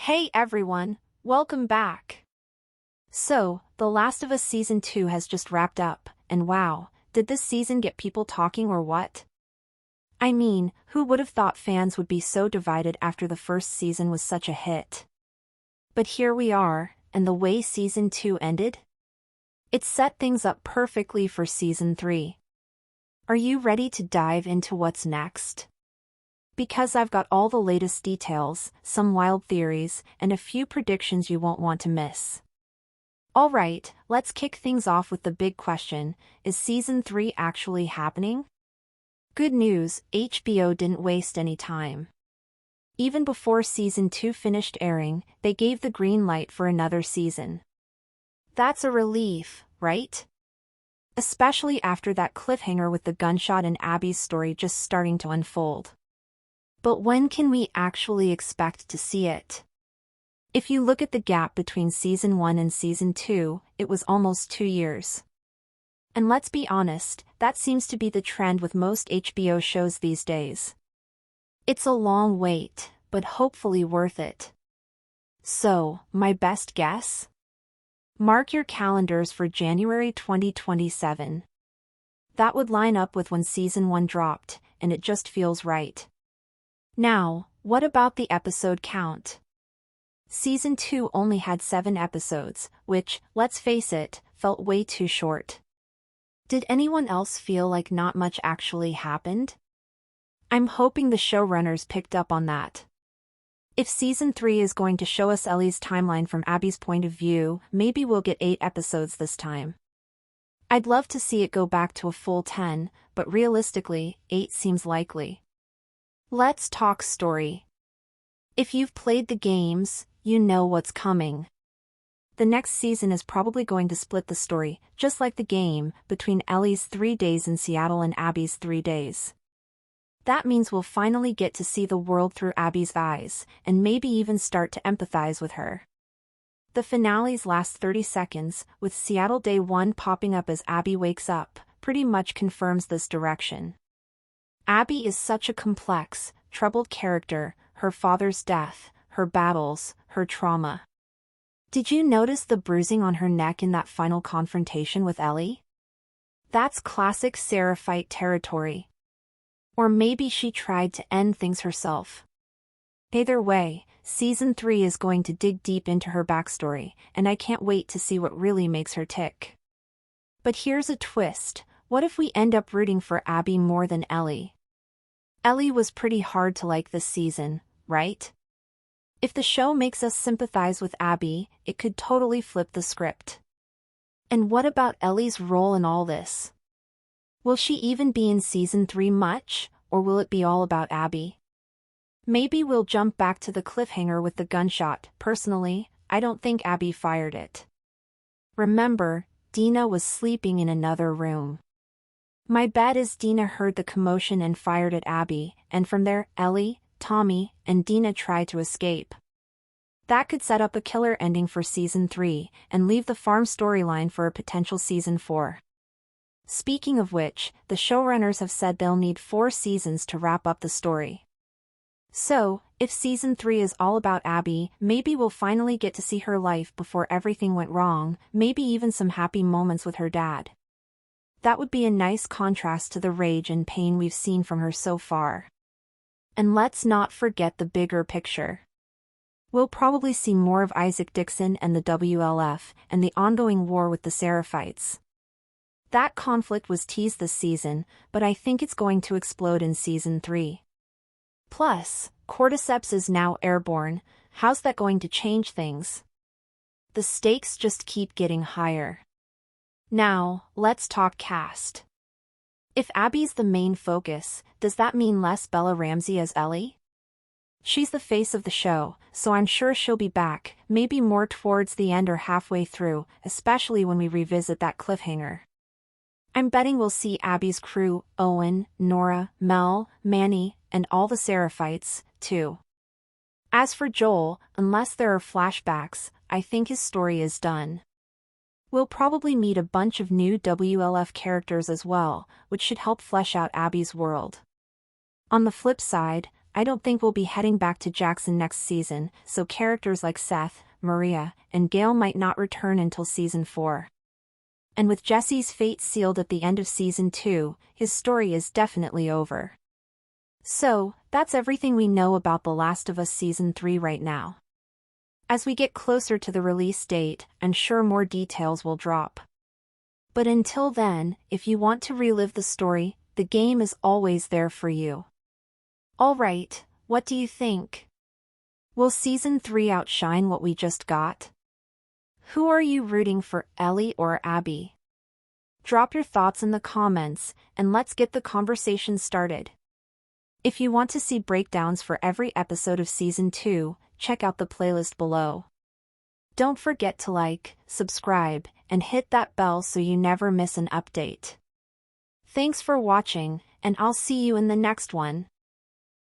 Hey everyone, welcome back. So, The Last of Us Season 2 has just wrapped up, and wow, did this season get people talking or what? I mean, who would have thought fans would be so divided after the first season was such a hit? But here we are, and the way Season 2 ended? It set things up perfectly for Season 3. Are you ready to dive into what's next? Because I've got all the latest details, some wild theories, and a few predictions you won't want to miss. Alright, let's kick things off with the big question, is Season 3 actually happening? Good news, HBO didn't waste any time. Even before Season 2 finished airing, they gave the green light for another season. That's a relief, right? Especially after that cliffhanger with the gunshot and Abby's story just starting to unfold. But when can we actually expect to see it? If you look at the gap between Season 1 and Season 2, it was almost 2 years. And let's be honest, that seems to be the trend with most HBO shows these days. It's a long wait, but hopefully worth it. So, my best guess? Mark your calendars for January 2027. That would line up with when Season 1 dropped, and it just feels right. Now, what about the episode count? Season 2 only had 7 episodes, which, let's face it, felt way too short. Did anyone else feel like not much actually happened? I'm hoping the showrunners picked up on that. If Season 3 is going to show us Ellie's timeline from Abby's point of view, maybe we'll get 8 episodes this time. I'd love to see it go back to a full 10, but realistically, 8 seems likely. Let's talk story. If you've played the games, you know what's coming. The next season is probably going to split the story, just like the game, between Ellie's 3 days in Seattle and Abby's 3 days. That means we'll finally get to see the world through Abby's eyes, and maybe even start to empathize with her. The finale's last 30 seconds, with Seattle Day 1 popping up as Abby wakes up, pretty much confirms this direction. Abby is such a complex, troubled character, her father's death, her battles, her trauma. Did you notice the bruising on her neck in that final confrontation with Ellie? That's classic Sarah fight territory. Or maybe she tried to end things herself. Either way, Season 3 is going to dig deep into her backstory, and I can't wait to see what really makes her tick. But here's a twist. What if we end up rooting for Abby more than Ellie? Ellie was pretty hard to like this season, right? If the show makes us sympathize with Abby, it could totally flip the script. And what about Ellie's role in all this? Will she even be in Season 3 much, or will it be all about Abby? Maybe we'll jump back to the cliffhanger with the gunshot. Personally, I don't think Abby fired it. Remember, Dina was sleeping in another room. My bet is Dina heard the commotion and fired at Abby, and from there, Ellie, Tommy, and Dina tried to escape. That could set up a killer ending for Season 3, and leave the farm storyline for a potential Season 4. Speaking of which, the showrunners have said they'll need 4 seasons to wrap up the story. So, if Season 3 is all about Abby, maybe we'll finally get to see her life before everything went wrong, maybe even some happy moments with her dad. That would be a nice contrast to the rage and pain we've seen from her so far. And let's not forget the bigger picture. We'll probably see more of Isaac Dixon and the WLF, and the ongoing war with the Seraphites. That conflict was teased this season, but I think it's going to explode in Season 3. Plus, Cordyceps is now airborne. How's that going to change things? The stakes just keep getting higher. Now, let's talk cast. If Abby's the main focus, does that mean less Bella Ramsey as Ellie? She's the face of the show, so I'm sure she'll be back, maybe more towards the end or halfway through, especially when we revisit that cliffhanger. I'm betting we'll see Abby's crew, Owen, Nora, Mel, Manny, and all the Seraphites, too. As for Joel, unless there are flashbacks, I think his story is done. We'll probably meet a bunch of new WLF characters as well, which should help flesh out Abby's world. On the flip side, I don't think we'll be heading back to Jackson next season, so characters like Seth, Maria, and Gail might not return until season 4. And with Jesse's fate sealed at the end of season 2, his story is definitely over. So, that's everything we know about The Last of Us season 3 right now. As we get closer to the release date, I'm sure more details will drop. But until then, if you want to relive the story, the game is always there for you. Alright, what do you think? Will season 3 outshine what we just got? Who are you rooting for, Ellie or Abby? Drop your thoughts in the comments, and let's get the conversation started. If you want to see breakdowns for every episode of season 2, check out the playlist below. Don't forget to like, subscribe, and hit that bell so you never miss an update. Thanks for watching, and I'll see you in the next one.